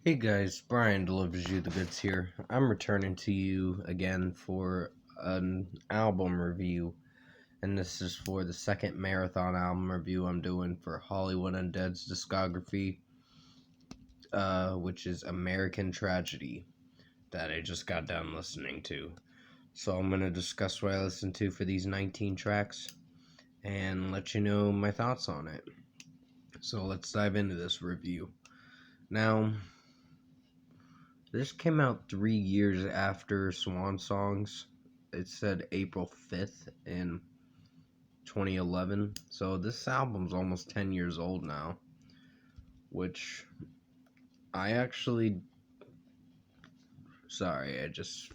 Hey guys, Brian delivers you the goods here. I'm returning to you again for an album review, and this is for the second marathon album review I'm doing for Hollywood Undead's discography, which is American Tragedy, that I just got done listening to. So I'm going to discuss what I listened to for these 19 tracks and let you know my thoughts on it. So let's dive into this review. Now, this came out 3 years after Swan Songs. It said April 5th in 2011. So this album's almost 10 years old now. Which I actually. Sorry, I just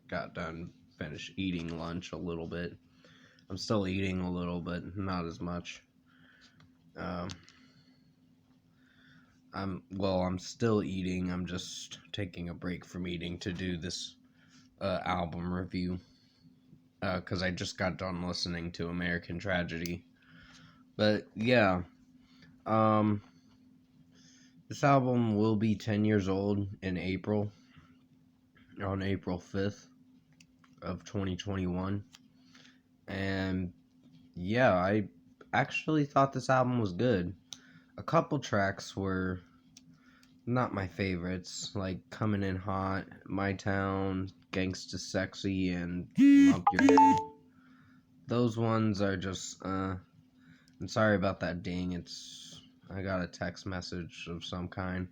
got done, finished eating lunch a little bit. I'm still eating a little, but not as much. I'm still eating. I'm just taking a break from eating to do this album review. Because I just got done listening to American Tragedy. But yeah, um, this album will be 10 years old in April, on April 5th of 2021. And yeah, I actually thought this album was good. A couple tracks were not my favorites, like Coming In Hot, My Town, Gangsta Sexy, and Lump Your Head. Those ones are just, I'm sorry about that ding. I got a text message of some kind.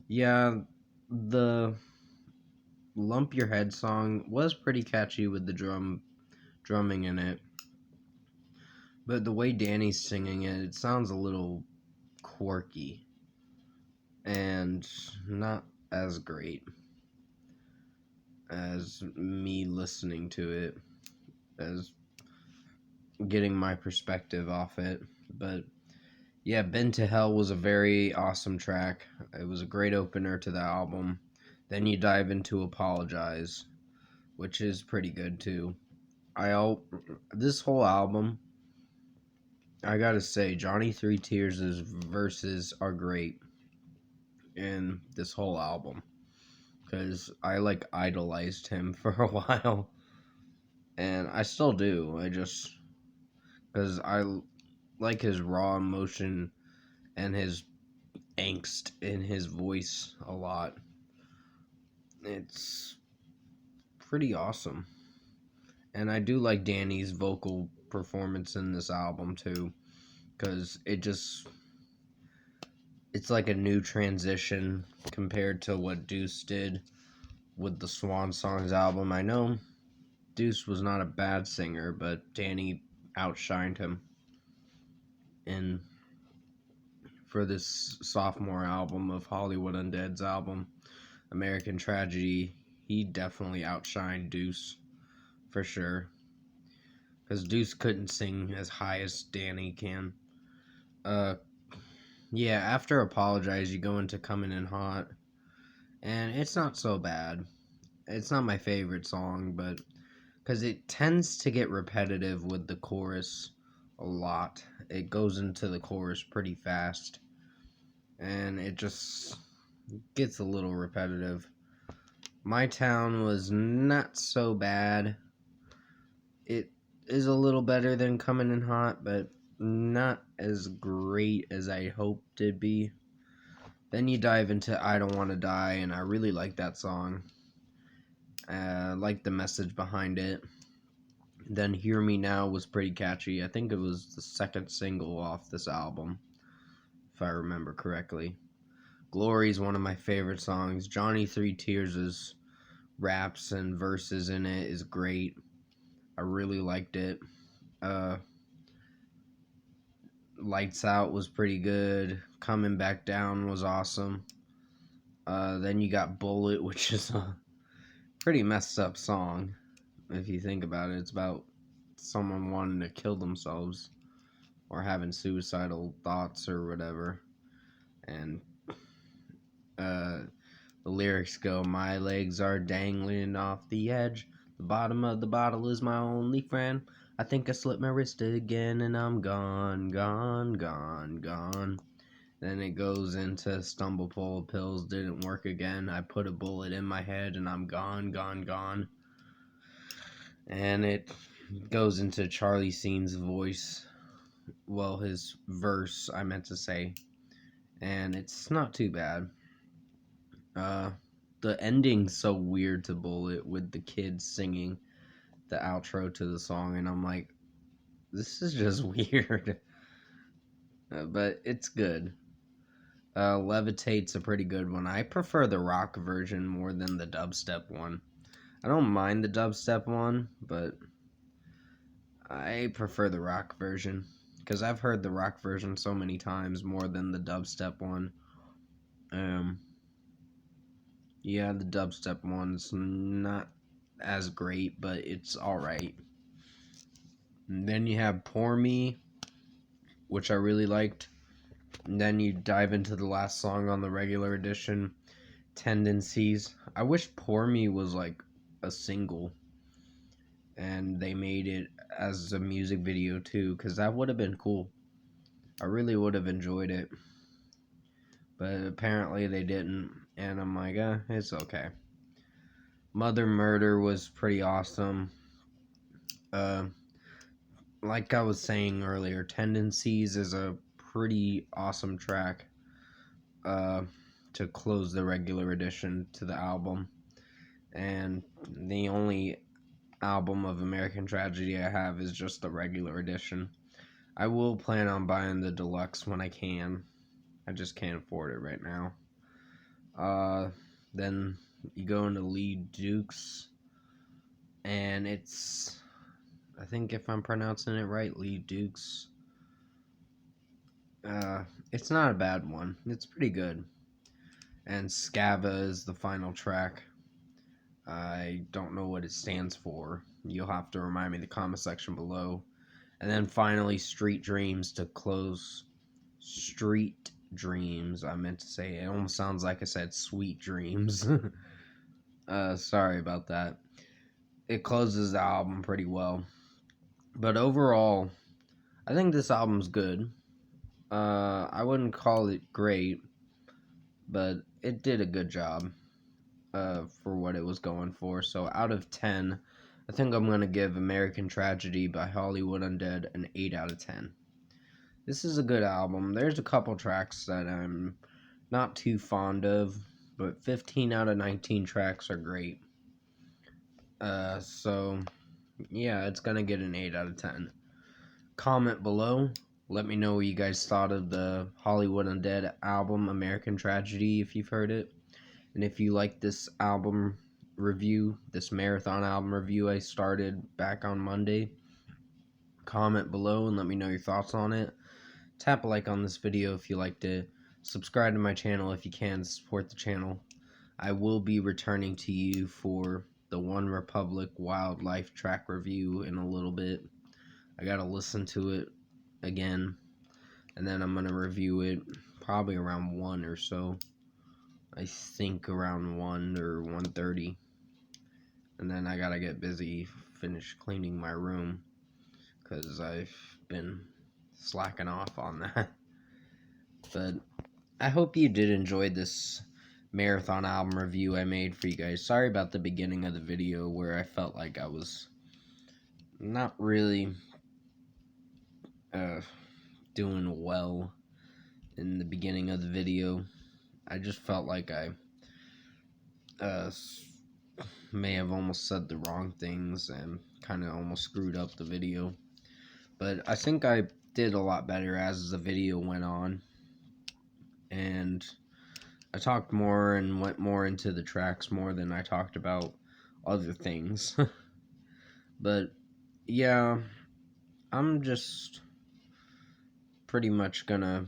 Yeah, the Lump Your Head song was pretty catchy with the drumming in it. But the way Danny's singing it sounds a little quirky and not as great as me listening to it, as getting my perspective off it. But yeah, Been to Hell was a very awesome track. It was a great opener to the album. Then you dive into Apologize, which is pretty good too. This whole album, I gotta say, Johnny Three Tears' verses are great in this whole album, because I idolized him for a while, and I still do. Because I like his raw emotion and his angst in his voice a lot. It's pretty awesome. And I do like Danny's vocal performance in this album too, because it's like a new transition compared to what Deuce did with the Swan Songs album. I know Deuce was not a bad singer, but Danny outshined him. And for this sophomore album of Hollywood Undead's album, American Tragedy, he definitely outshined Deuce, for sure. Because Deuce couldn't sing as high as Danny can. Yeah, after Apologize, you go into Coming In Hot, and it's not so bad. It's not my favorite song, but because it tends to get repetitive with the chorus a lot. It goes into the chorus pretty fast, and it just gets a little repetitive. My Town was not so bad. It is a little better than Coming In Hot, but not as great as I hoped it'd be. Then you dive into I Don't Want to Die, and I really like that song. I like the message behind it. Then Hear Me Now was pretty catchy. I think it was the second single off this album, if I remember correctly. Glory is one of my favorite songs. Johnny Three Tears' raps and verses in it is great. I really liked it. Lights Out was pretty good. Coming Back Down was awesome. Then you got Bullet, which is a pretty messed up song, if you think about it. It's about someone wanting to kill themselves or having suicidal thoughts or whatever. And the lyrics go, "My legs are dangling off the edge. The bottom of the bottle is my only friend. I think I slipped my wrist again and I'm gone, gone, gone, gone." Then it goes into stumble full of pills, didn't work again. I put a bullet in my head and I'm gone, gone, gone. And it goes into Charlie Sheen's voice. Well, his verse, I meant to say. And it's not too bad. The ending's so weird to Bullet with the kids singing the outro to the song, and I'm like, this is just weird. But it's good. Levitate's a pretty good one. I prefer the rock version more than the dubstep one. I don't mind the dubstep one, but I prefer the rock version because I've heard the rock version so many times more than the dubstep one. Yeah, the dubstep one's not as great, but it's alright. And then you have Pour Me, which I really liked. And then you dive into the last song on the regular edition, Tendencies. I wish Pour Me was like a single and they made it as a music video too, because that would have been cool. I really would have enjoyed it. But apparently they didn't, and I'm like, it's okay. Mother Murder was pretty awesome. Like I was saying earlier, Tendencies is a pretty awesome track to close the regular edition to the album. And the only album of American Tragedy I have is just the regular edition. I will plan on buying the deluxe when I can. I just can't afford it right now. Then you go into Lee Dukes, and it's, I think if I'm pronouncing it right, Lee Dukes. It's not a bad one. It's pretty good. And Scava is the final track. I don't know what it stands for. You'll have to remind me in the comment section below. And then finally, Street Dreams to close. Street Dreams, I meant to say. It almost sounds like I said Sweet Dreams. Sorry about that. It closes the album pretty well. But overall, I think this album's good. I wouldn't call it great, but it did a good job for what it was going for. So out of 10, I think I'm going to give American Tragedy by Hollywood Undead an 8 out of 10. This is a good album. There's a couple tracks that I'm not too fond of, but 15 out of 19 tracks are great. So, yeah, it's going to get an 8 out of 10. Comment below. Let me know what you guys thought of the Hollywood Undead album, American Tragedy, if you've heard it. And if you like this album review, this marathon album review I started back on Monday, comment below and let me know your thoughts on it. Tap a like on this video if you liked it. Subscribe to my channel if you can, support the channel. I will be returning to you for the One Republic Wildlife track review in a little bit. I gotta listen to it again, and then I'm gonna review it probably around 1 or so. I think around 1 or 1:30. And then I gotta get busy, finish cleaning my room, because I've been slacking off on that. But I hope you did enjoy this marathon album review I made for you guys. Sorry about the beginning of the video where I felt like I was not really doing well in the beginning of the video. I just felt like I may have almost said the wrong things and kind of almost screwed up the video. But I think I did a lot better as the video went on. And I talked more and went more into the tracks more than I talked about other things. But yeah, I'm just pretty much gonna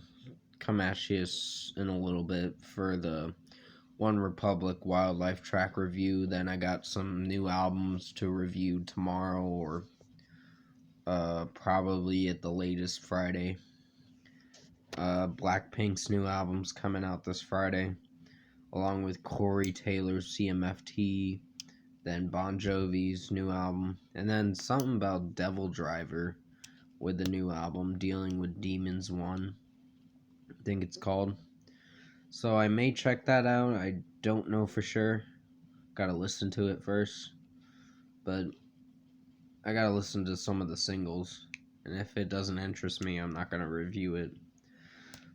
come at you in a little bit for the One Republic Wildlife track review. Then I got some new albums to review tomorrow, or probably at the latest Friday. Blackpink's new album's coming out this Friday, along with Corey Taylor's CMFT, then Bon Jovi's new album, and then something about Devil Driver with the new album, Dealing with Demons 1. think it's called. So I may check that out. I don't know for sure. Gotta listen to it first. But I gotta listen to some of the singles. And if it doesn't interest me, I'm not gonna review it.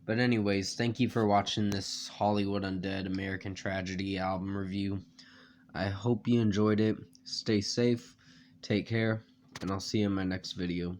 But anyways, thank you for watching this Hollywood Undead American Tragedy album review. I hope you enjoyed it. Stay safe, take care, and I'll see you in my next video.